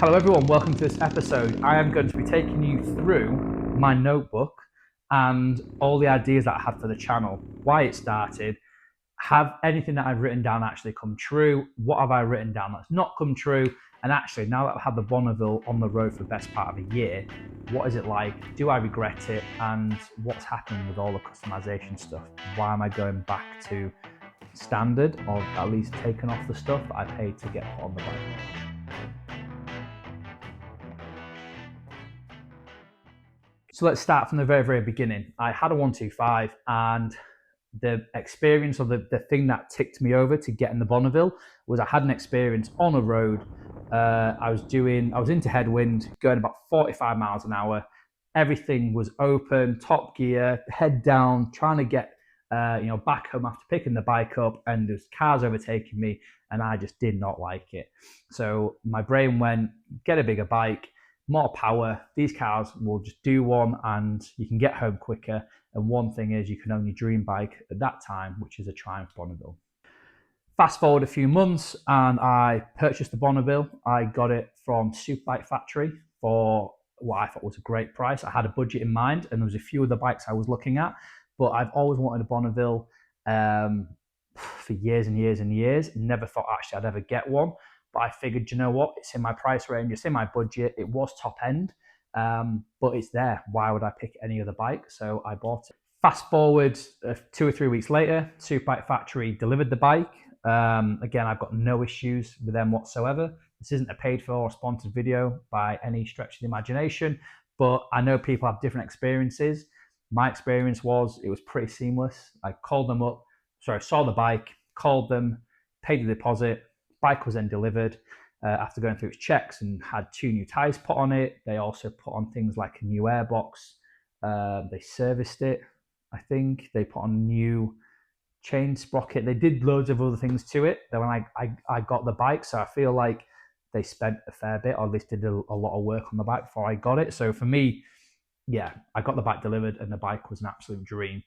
Hello everyone, welcome to this episode. I am going to be taking you through my notebook and all the ideas that I had for the channel, why it started, have anything that I've written down actually come true, what have I written down that's not come true, and actually now that I've had the Bonneville on the road for the best part of a year, what is it like, do I regret it, and what's happening with all the customization stuff? Why am I going back to standard, or at least taking off the stuff that I paid to get put on the bike? So let's start from the very beginning. I had a 125 and the experience or the thing that ticked me over to get in the Bonneville was I had an experience on a road. I was into headwind, going about 45 miles an hour. Everything was open, top gear, head down, trying to get back home after picking the bike up, and there's cars overtaking me, and I just did not like it. So my brain went, get a bigger bike, more power. These cars will just do one, and you can get home quicker. And one thing is, you can own your dream bike at that time, which is a Triumph Bonneville. Fast forward a few months, and I purchased the Bonneville. I got it from Superbike factory for what I thought was a great price. I had a budget in mind, and there was a few other bikes I was looking at, but I've always wanted a Bonneville for years and years and years. Never thought actually I'd ever get one, but I figured, you know what, it's in my price range, it's in my budget, it was top end, but it's there. Why would I pick any other bike? So I bought it. Fast forward 2 or 3 weeks later, Superbike factory delivered the bike. Again, I've got no issues with them whatsoever. This isn't a paid for or sponsored video by any stretch of the imagination, but I know people have different experiences. My experience was it was pretty seamless. I called them up, saw the bike, called them, paid the deposit. Bike was then delivered after going through its checks and had 2 new tyres put on it. They also put on things like a new airbox. They serviced it, I think. They put on a new chain sprocket. They did loads of other things to it when I got the bike. So I feel like they spent a fair bit, or at least did a lot of work on the bike before I got it. So for me, yeah, I got the bike delivered and the bike was an absolute dream.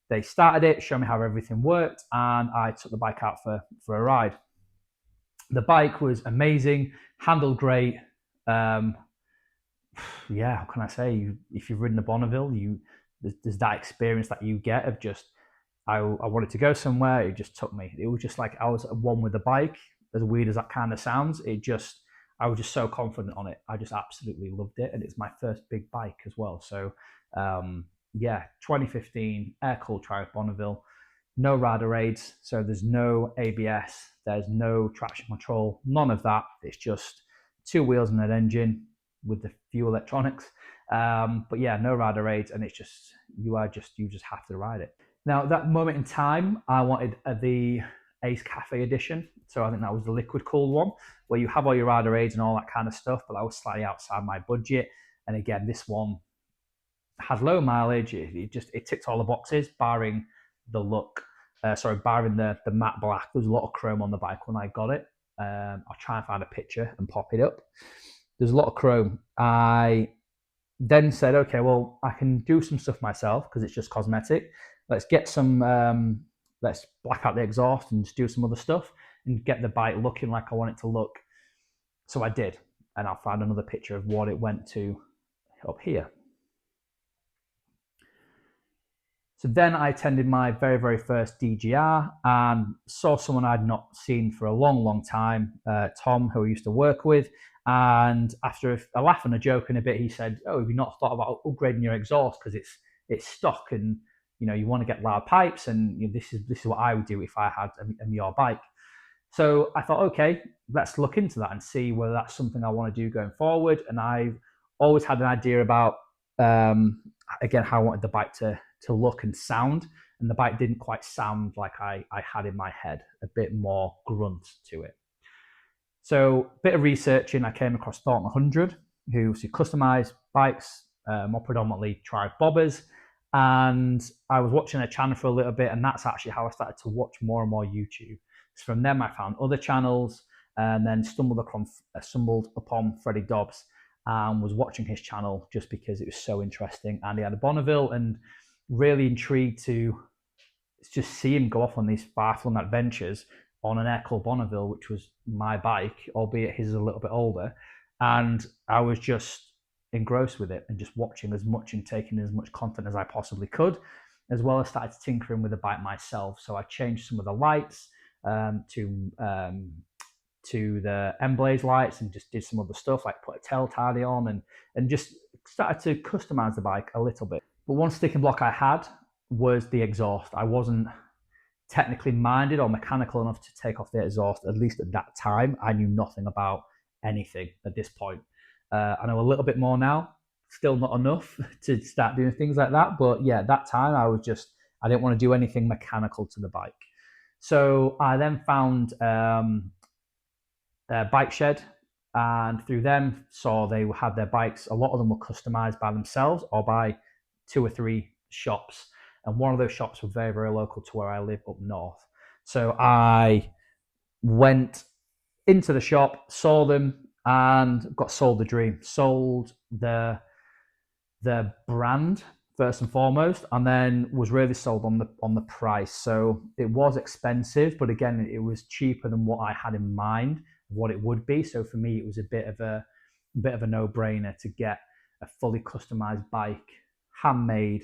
They started it, showed me how everything worked, and I took the bike out for a ride. The bike was amazing, handled great. Yeah, how can I say? If you've ridden a Bonneville, there's that experience that you get of just, I wanted to go somewhere, it just took me. It was just like I was at one with the bike, as weird as that kind of sounds. I was just so confident on it. I just absolutely loved it, and it's my first big bike as well. So yeah, 2015 air-cooled Triumph Bonneville. No rider aids, so there's no ABS, there's no traction control, none of that. It's just 2 wheels and an engine with the few electronics. But yeah, no rider aids, and it's just you just have to ride it. Now, at that moment in time, I wanted the Ace Cafe edition. So I think that was the liquid cooled one, where you have all your rider aids and all that kind of stuff, but that was slightly outside my budget. And again, this one had low mileage. It ticked all the boxes, barring the look. Barring the matte black. There was a lot of chrome on the bike when I got it. I'll try and find a picture and pop it up. There's a lot of chrome. I then said, okay, well, I can do some stuff myself because it's just cosmetic. Let's get some, let's black out the exhaust and just do some other stuff and get the bike looking like I want it to look. So I did, and I'll find another picture of what it went to up here. So then I attended my very first DGR and saw someone I'd not seen for a long time, Tom, who I used to work with. And after a laugh and a joke and a bit, he said, "Oh, have you not thought about upgrading your exhaust because it's stock and you want to get loud pipes, and this is what I would do if I had your bike." So I thought, okay, let's look into that and see whether that's something I want to do going forward. And I've always had an idea about again how I wanted the bike to look and sound, and the bike didn't quite sound like I had in my head. A bit more grunt to it. So a bit of researching, I came across Thornton 100, who customise bikes, more predominantly Triumph bobbers, and I was watching a channel for a little bit, and that's actually how I started to watch more and more YouTube. So from them I found other channels, and then stumbled upon Freddie Dobbs, and was watching his channel just because it was so interesting, and he had a Bonneville, and really intrigued to just see him go off on these far-flung adventures on an air-cooled Bonneville, which was my bike, albeit his is a little bit older. And I was just engrossed with it and just watching as much and taking as much content as I possibly could, as well as started tinkering with the bike myself. So I changed some of the lights to the M-Blaze lights and just did some other stuff like put a tail tidy on and just started to customize the bike a little bit. But one sticking block I had was the exhaust. I wasn't technically minded or mechanical enough to take off the exhaust, at least at that time. I knew nothing about anything at this point. I know a little bit more now, still not enough to start doing things like that. But yeah, at that time I didn't want to do anything mechanical to the bike. So I then found Bike Shed, and through them saw they had their bikes. A lot of them were customized by themselves or by 2 or 3 shops, and one of those shops were very, very local to where I live up north. So I went into the shop, saw them, and got sold the dream. Sold the brand first and foremost, and then was really sold on the price. So it was expensive, but again, it was cheaper than what I had in mind what it would be. So for me, it was a bit of a no-brainer to get a fully customized bike, handmade,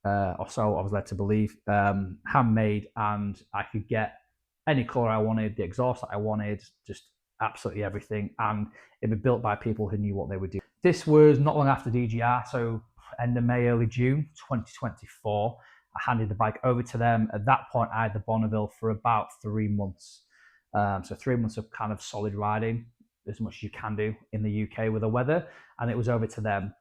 or so I was led to believe, handmade, and I could get any color I wanted, the exhaust that I wanted, just absolutely everything, and it'd be built by people who knew what they were doing. This was not long after DGR, so end of May, early June 2024. I handed the bike over to them. At that point, I had the Bonneville for about 3 months. So 3 months of kind of solid riding, as much as you can do in the UK with the weather, and it was over to them.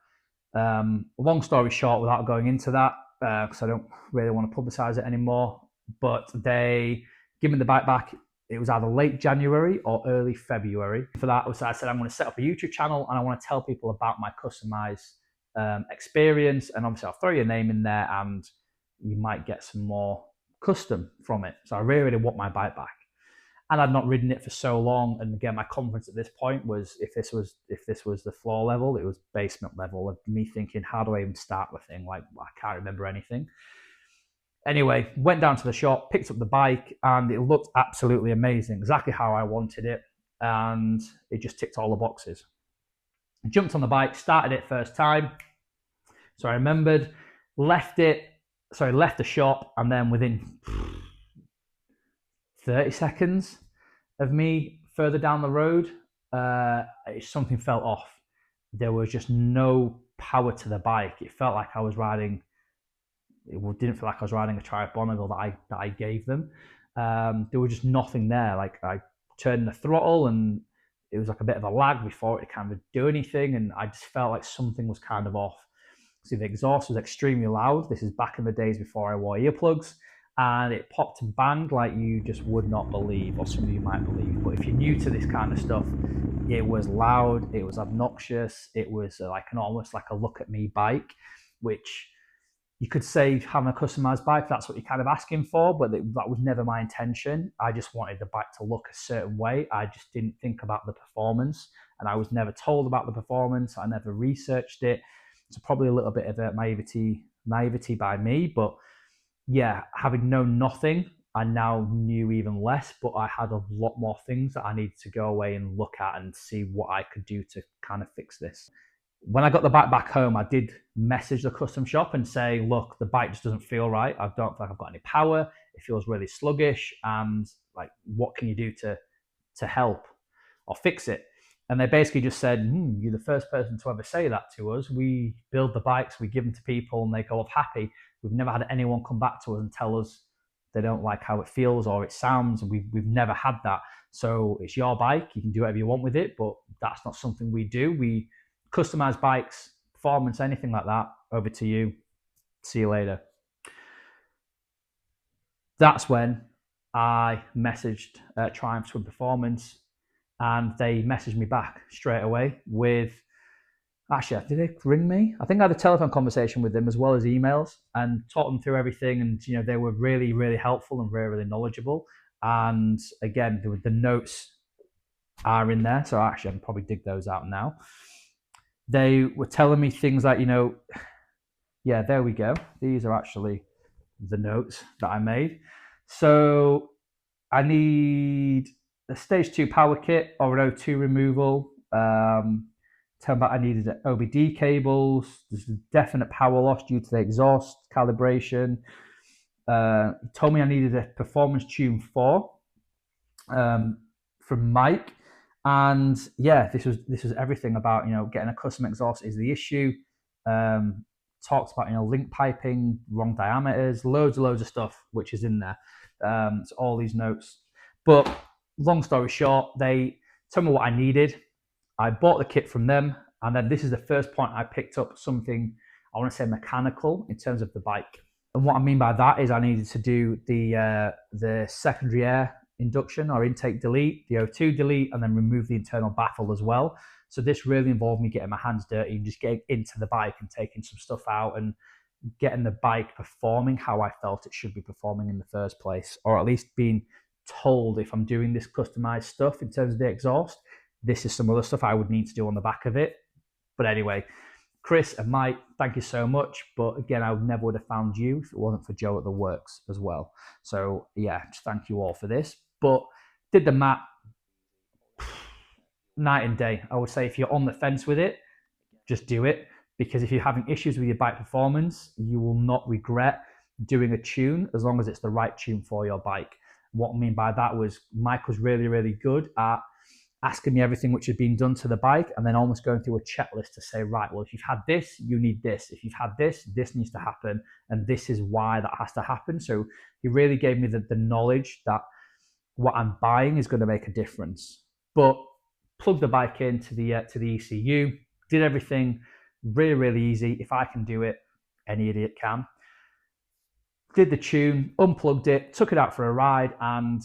Long story short, without going into that, because I don't really want to publicize it anymore, but they give me the bike back. It was either late January or early February. For that, I said I'm going to set up a YouTube channel and I want to tell people about my customize experience, and obviously I'll throw your name in there and you might get some more custom from it. So I really, really want my bike back. And I'd not ridden it for so long. And again, my confidence at this point was if this was the floor level, it was basement level of me thinking, how do I even start the thing? Like, I can't remember anything. Anyway, went down to the shop, picked up the bike, and it looked absolutely amazing, exactly how I wanted it. And it just ticked all the boxes. I jumped on the bike, started it first time. So I remembered, left the shop, and then within 30 seconds of me further down the road, something felt off. There was just no power to the bike. It felt like I was riding, it didn't feel like I was riding a Triumph Bonneville that I gave them. There was just nothing there. Like I turned the throttle and it was like a bit of a lag before it kind of do anything. And I just felt like something was kind of off. See, the exhaust was extremely loud. This is back in the days before I wore earplugs. And it popped and banged like you just would not believe, or some of you might believe. But if you're new to this kind of stuff, it was loud, it was obnoxious, it was almost like a look at me bike, which you could say having a customized bike, that's what you're kind of asking for, but that was never my intention. I just wanted the bike to look a certain way. I just didn't think about the performance, and I was never told about the performance. I never researched it. So probably a little bit of a naivety by me, but yeah, having known nothing, I now knew even less, but I had a lot more things that I needed to go away and look at and see what I could do to kind of fix this. When I got the bike back home, I did message the custom shop and say, look, the bike just doesn't feel right. I don't feel like I've got any power. It feels really sluggish. And like, what can you do to help or fix it? And they basically just said, you're the first person to ever say that to us. We build the bikes, we give them to people and they go off happy. We've never had anyone come back to us and tell us they don't like how it feels or it sounds. And we've never had that. So it's your bike. You can do whatever you want with it, but that's not something we do. We customize bikes, performance, anything like that. Over to you. See you later. That's when I messaged Triumph Swim Performance, and they messaged me back straight away with, actually, did they ring me? I think I had a telephone conversation with them as well as emails, and talked them through everything. And they were really, really helpful and very, really knowledgeable. And again, the notes are in there, so actually I can probably dig those out now. They were telling me things like, yeah, there we go. These are actually the notes that I made. So I need a stage 2 power kit or an O2 removal. Turned out I needed OBD cables. There's definite power loss due to the exhaust calibration. Told me I needed a performance tune 4 from Mike. And yeah, this was everything about, getting a custom exhaust is the issue. Talks about, link piping, wrong diameters, loads of stuff which is in there. So all these notes. But long story short, they told me what I needed. I bought the kit from them, and then this is the first point I picked up something, I want to say mechanical in terms of the bike. And what I mean by that is I needed to do the secondary air induction or intake delete, the O2 delete, and then remove the internal baffle as well. So this really involved me getting my hands dirty and just getting into the bike and taking some stuff out and getting the bike performing how I felt it should be performing in the first place, or at least being told if I'm doing this customized stuff in terms of the exhaust, this is some other stuff I would need to do on the back of it. But anyway, Chris and Mike, thank you so much. But again, I never would have found you if it wasn't for Joe at the Wurks as well. So yeah, just thank you all for this. But did the map night and day. I would say if you're on the fence with it, just do it. Because if you're having issues with your bike performance, you will not regret doing a tune as long as it's the right tune for your bike. What I mean by that was Mike was really good at asking me everything which had been done to the bike and then almost going through a checklist to say, right, well, if you've had this, you need this. If you've had this, this needs to happen. And this is why that has to happen. So he really gave me the knowledge that what I'm buying is going to make a difference. But plugged the bike into the ECU, did everything really easy. If I can do it, any idiot can. Did the tune, unplugged it, took it out for a ride, and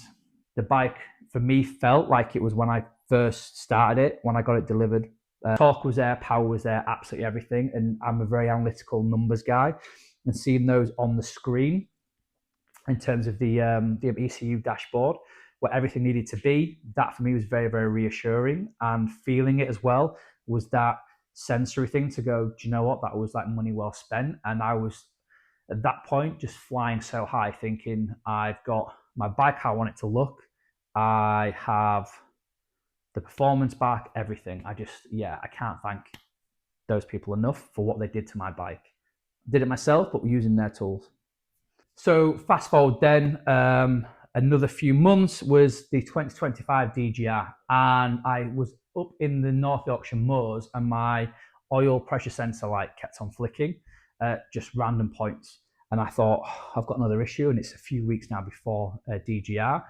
the bike for me felt like it was when I first started it, when I got it delivered. Torque was there, power was there, absolutely everything. And I'm a very analytical numbers guy, and seeing those on the screen in terms of the ECU dashboard, where everything needed to be, that for me was very reassuring. And feeling it as well was that sensory thing to go, do you know what, that was like money well spent. And I was at that point just flying so high, thinking I've got my bike how I want it to look, I have the performance back, everything. I can't thank those people enough for what they did to my bike. Did it myself, but using their tools. So fast forward then, another few months was the 2025 DGR, and I was up in the North Yorkshire moors, and my oil pressure sensor light kept on flicking at just random points. And I thought, I've got another issue, and it's a few weeks now before DGR.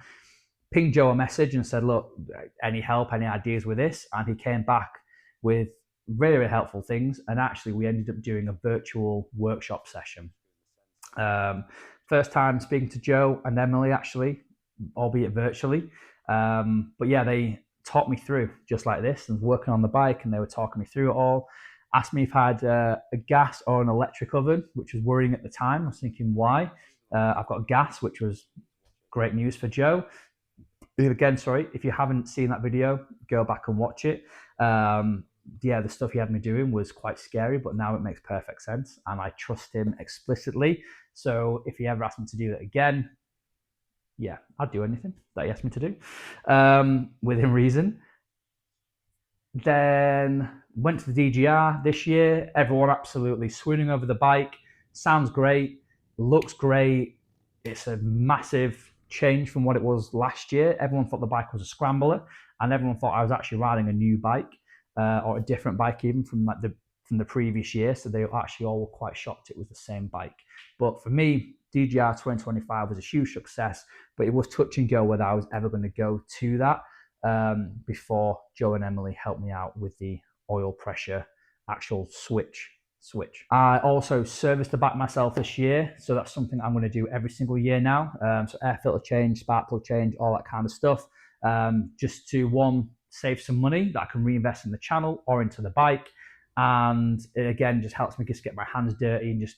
Pinged Joe a message and said, look, any help, any ideas with this? And he came back with really helpful things. And actually, we ended up doing a virtual workshop session. First time speaking to Joe and Emily, actually, albeit virtually. But yeah, they taught me through just like this and working on the bike, and they were talking me through it all. Asked me if I had a gas or an electric oven, which was worrying at the time. I was thinking, why? I've got gas, which was great news for Joe. Again, sorry, if you haven't seen that video, go back and watch it. The stuff he had me doing was quite scary, but now it makes perfect sense, and I trust him explicitly. So if he ever asks me to do that again, yeah, I'd do anything that he asked me to do, within reason. Then went to the DGR this year. Everyone absolutely swooning over the bike. Sounds great, looks great. It's a massive change from what it was last year. Everyone thought the bike was a scrambler, and everyone thought I was actually riding a new bike, or a different bike even from the previous year. So they actually all were quite shocked it was the same bike. But for me, DGR 2025 was a huge success, but it was touch and go whether I was ever going to go to that before Joe and Emily helped me out with the oil pressure actual switch. I also serviced the bike myself this year, so that's something I'm going to do every single year now. So air filter change, spark plug change, all that kind of stuff, just to save some money that I can reinvest in the channel or into the bike. And it again just helps me just get my hands dirty and just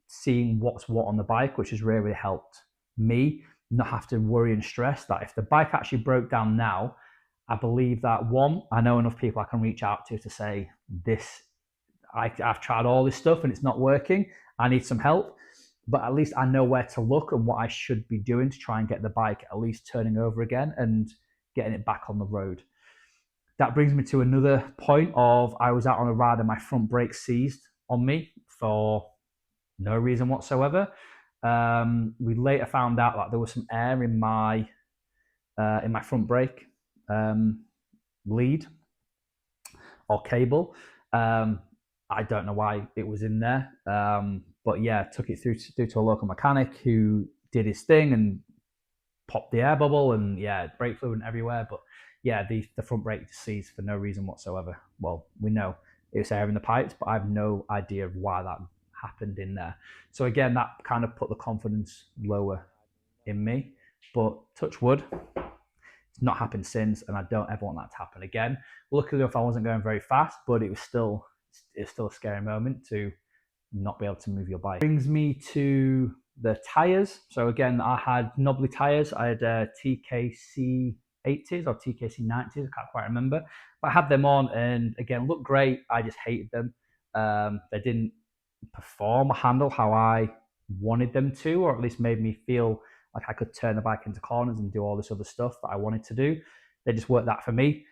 seeing what's what on the bike, which has really helped me not have to worry and stress that if the bike actually broke down now, I believe that I know enough people I can reach out to say, I've tried all this stuff and it's not working, I need some help. But at least I know where to look and what I should be doing to try and get the bike at least turning over again and getting it back on the road. That brings me to another point of I was out on a ride and my front brake seized on me for no reason whatsoever. We later found out that there was some air in my front brake lead or cable. I don't know why it was in there, but yeah, took it through to a local mechanic who did his thing and popped the air bubble, and yeah, brake fluid everywhere. But yeah, the front brake seized for no reason whatsoever. Well, we know it was air in the pipes, but I have no idea of why that happened in there. So again, that kind of put the confidence lower in me. But touch wood, it's not happened since, and I don't ever want that to happen again. Luckily enough, I wasn't going very fast, but it's still a scary moment to not be able to move your bike. Brings me to the tires. So again, I had knobbly tires. I had TKC 80s or TKC 90s. I can't quite remember, but I had them on, and again, looked great. I just hated them. They didn't perform or handle how I wanted them to, or at least made me feel like I could turn the bike into corners and do all this other stuff that I wanted to do. They just weren't that for me.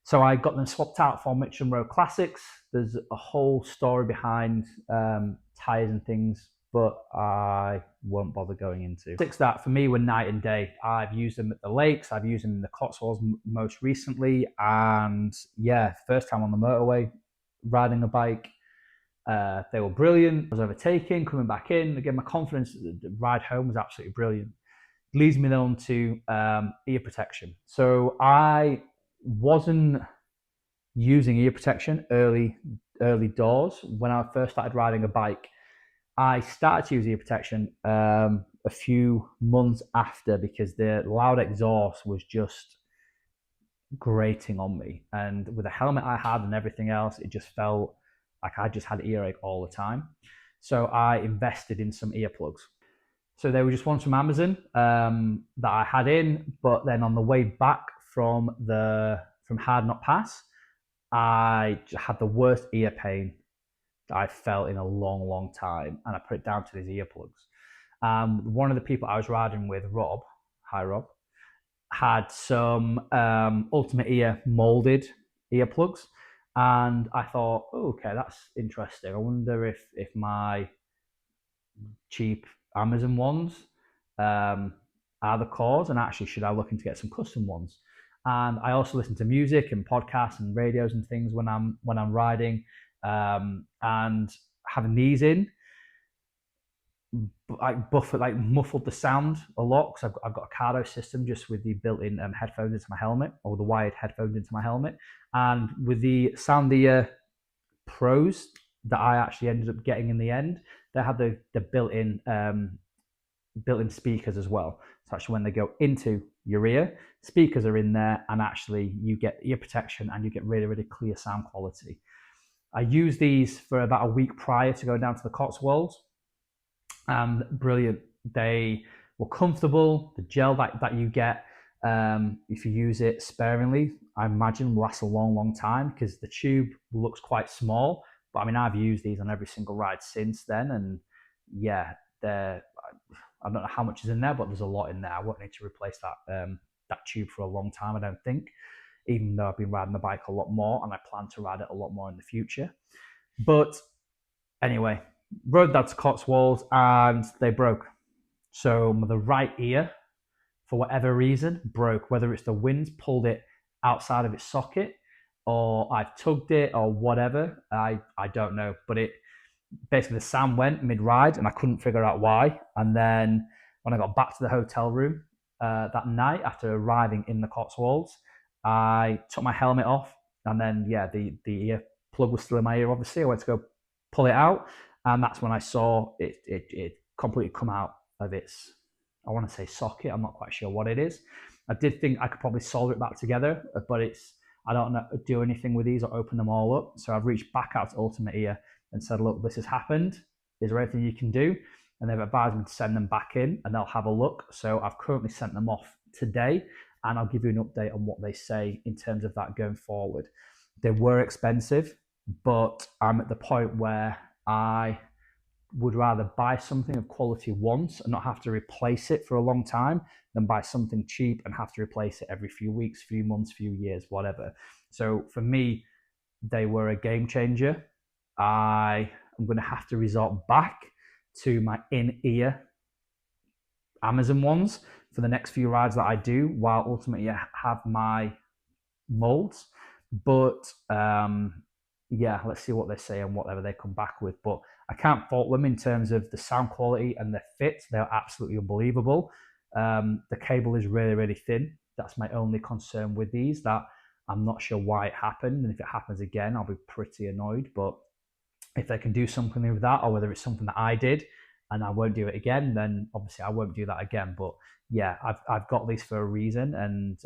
So I got them swapped out for Mitchell & Rowe Classics. There's a whole story behind tyres and things, but I won't bother going into. Classics that for me were night and day. I've used them at the lakes, I've used them in the Cotswolds most recently, and yeah, first time on the motorway riding a bike, they were brilliant. I was overtaking, coming back in. Again, my confidence, the ride home was absolutely brilliant. Leads me then on to ear protection. So I wasn't using ear protection early doors. When I first started riding a bike, I started to use ear protection a few months after, because the loud exhaust was just grating on me. And with the helmet I had and everything else, it just felt like I just had earache all the time. So I invested in some earplugs. So they were just ones from Amazon that I had in, but then on the way back from Hard Knot Pass, I had the worst ear pain that I felt in a long, long time, and I put it down to these earplugs. One of the people I was riding with, Rob, hi Rob, had some Ultimate Ear molded earplugs, and I thought, oh, okay, that's interesting. I wonder if my cheap Amazon ones are the cause, and actually should I look into get some custom ones. And I also listen to music and podcasts and radios and things when I'm riding, and having these in muffled the sound a lot, because I've got a Cardo system just with the built-in headphones into my helmet, or the wired headphones into my helmet, and with the Soundear Pros that I actually ended up getting in the end, they have the built-in speakers as well. So actually when they go into your ear, speakers are in there, and actually you get ear protection and you get really, really clear sound quality. I used these for about a week prior to going down to the Cotswolds, and brilliant. They were comfortable. The gel that you get, if you use it sparingly, I imagine lasts a long, long time, because the tube looks quite small. But I mean, I've used these on every single ride since then, and yeah, I don't know how much is in there, but there's a lot in there. I won't need to replace that tube for a long time, I don't think, even though I've been riding the bike a lot more, and I plan to ride it a lot more in the future. But anyway, rode that to Cotswolds, and they broke. So the right ear, for whatever reason, broke. Whether it's the wind pulled it outside of its socket, or I've tugged it, or whatever, I don't know. But it basically, the sound went mid-ride, and I couldn't figure out why. And then when I got back to the hotel room that night after arriving in the Cotswolds, I took my helmet off, and then yeah, the ear plug was still in my ear. Obviously, I went to go pull it out, and that's when I saw it completely come out of its, I want to say socket, I'm not quite sure what it is. I did think I could probably solder it back together, but I don't know, do anything with these or open them all up. So I've reached back out to Ultimate Ear and said, look, this has happened. Is there anything you can do? And they've advised me to send them back in, and they'll have a look. So I've currently sent them off today, and I'll give you an update on what they say in terms of that going forward. They were expensive, but I'm at the point where I would rather buy something of quality once and not have to replace it for a long time than buy something cheap and have to replace it every few weeks, few months, few years, whatever. So for me, they were a game changer. I am going to have to resort back to my in-ear Amazon ones for the next few rides that I do, while ultimately I have my molds. But yeah, let's see what they say and whatever they come back with. But I can't fault them in terms of the sound quality and the fit. They're absolutely unbelievable. The cable is really, really thin. That's my only concern with these, that I'm not sure why it happened. And if it happens again, I'll be pretty annoyed. But if they can do something with that, or whether it's something that I did and I won't do it again, then obviously I won't do that again. But yeah, I've got these for a reason, and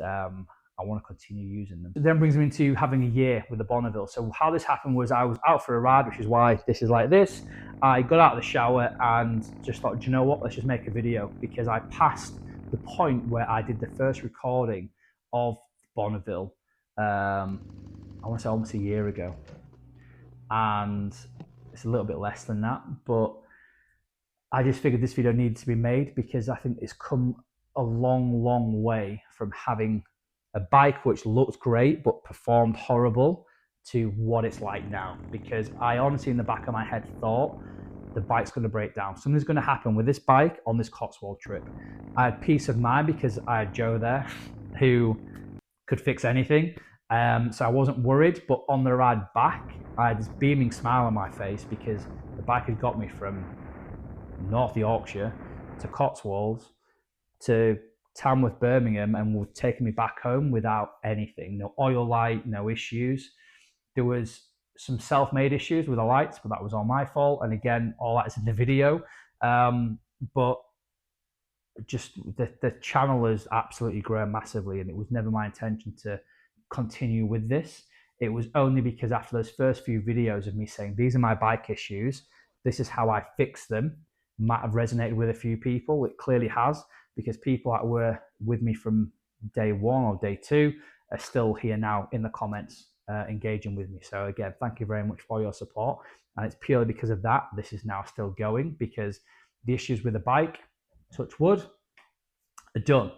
I want to continue using them. It then brings me into having a year with the Bonneville. So how this happened was I was out for a ride, which is why this is like this. I got out of the shower and just thought, do you know what, let's just make a video, because I passed the point where I did the first recording of Bonneville, I want to say almost a year ago. And it's a little bit less than that, but I just figured this video needed to be made because I think it's come a long, long way from having a bike which looked great but performed horrible to what it's like now. Because I honestly, in the back of my head, thought the bike's going to break down. Something's going to happen with this bike on this Cotswold trip. I had peace of mind because I had Joe there who could fix anything. So I wasn't worried, but on the ride back, I had this beaming smile on my face because the bike had got me from North Yorkshire to Cotswolds to Tamworth, Birmingham, and was taking me back home without anything. No oil light, no issues. There was some self-made issues with the lights, but that was all my fault. And again, all that is in the video. But just the channel has absolutely grown massively, and it was never my intention to continue with this. It was only because after those first few videos of me saying, these are my bike issues, this is how I fix them, might have resonated with a few people. It clearly has, because people that were with me from day one or day two are still here now in the comments, engaging with me. So again, thank you very much for your support. And it's purely because of that, this is now still going, because the issues with the bike, touch wood, are done.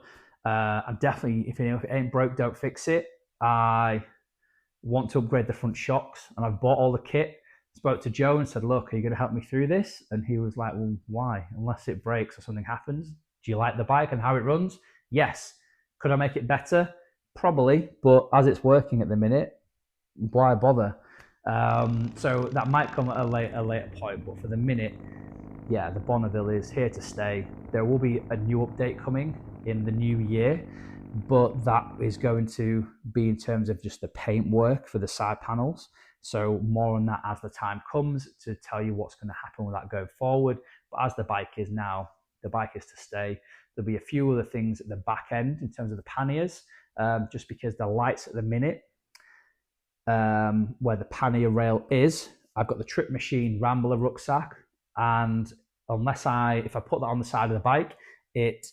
I'm definitely, if it ain't broke, don't fix it. I want to upgrade the front shocks, and I've bought all the kit. Spoke to Joe and said, look, are you going to help me through this? And he was like, well, why? Unless it breaks or something happens. Do you like the bike and how it runs? Yes. Could I make it better? Probably, but as it's working at the minute, why bother? So that might come at a later point, but for the minute, yeah, the Bonneville is here to stay. There will be a new update coming in the new year, but that is going to be in terms of just the paint work for the side panels. So more on that as the time comes to tell you what's going to happen with that going forward. But as the bike is now, the bike is to stay. There'll be a few other things at the back end in terms of the panniers, just because the lights at the minute, where the pannier rail is, I've got the Trip Machine Rambler rucksack, and if I put that on the side of the bike, it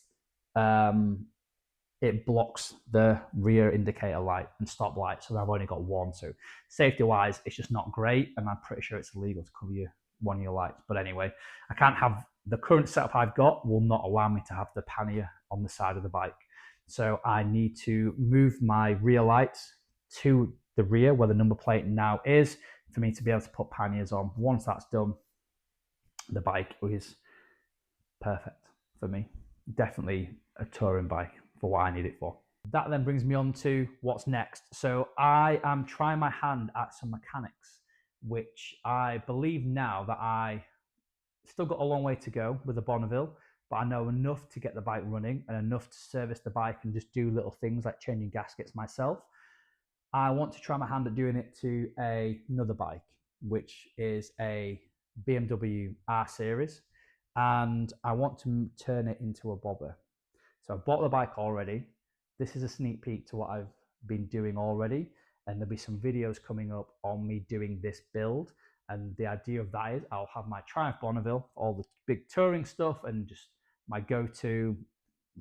blocks the rear indicator light and stop light. So I've only got one. So safety wise, it's just not great. And I'm pretty sure it's illegal to cover one of your lights. But anyway, I can't have the current setup I've got will not allow me to have the pannier on the side of the bike. So I need to move my rear lights to the rear where the number plate now is for me to be able to put panniers on. Once that's done, the bike is perfect for me. Definitely a touring bike for what I need it for. That then brings me on to what's next. So I am trying my hand at some mechanics, which I believe now that I still got a long way to go with the Bonneville, but I know enough to get the bike running and enough to service the bike and just do little things like changing gaskets myself. I want to try my hand at doing it to another bike, which is a BMW R Series, and I want to turn it into a bobber. So I've bought the bike already. This is a sneak peek to what I've been doing already, and there'll be some videos coming up on me doing this build. And the idea of that is I'll have my Triumph Bonneville, all the big touring stuff and just my go-to,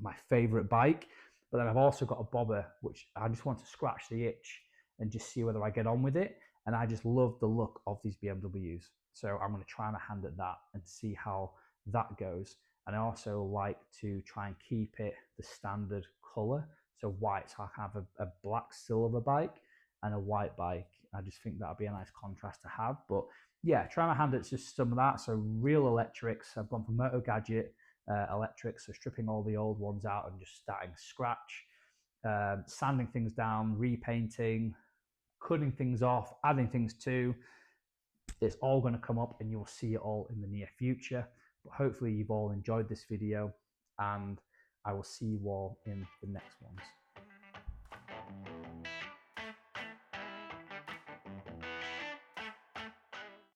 my favorite bike. But then I've also got a bobber, which I just want to scratch the itch and just see whether I get on with it. and I just love the look of these BMWs. So I'm going to try my hand at that and see how that goes. And I also like to try and keep it the standard color, so white, so I can have a black silver bike and a white bike. I just think that'd be a nice contrast to have. But yeah, try my hand at just some of that. So real electrics. I've gone for Moto Gadget electrics, so stripping all the old ones out and just starting scratch, sanding things down, repainting, cutting things off, adding things to. It's all going to come up and you'll see it all in the near future. But hopefully you've all enjoyed this video, and I will see you all in the next ones.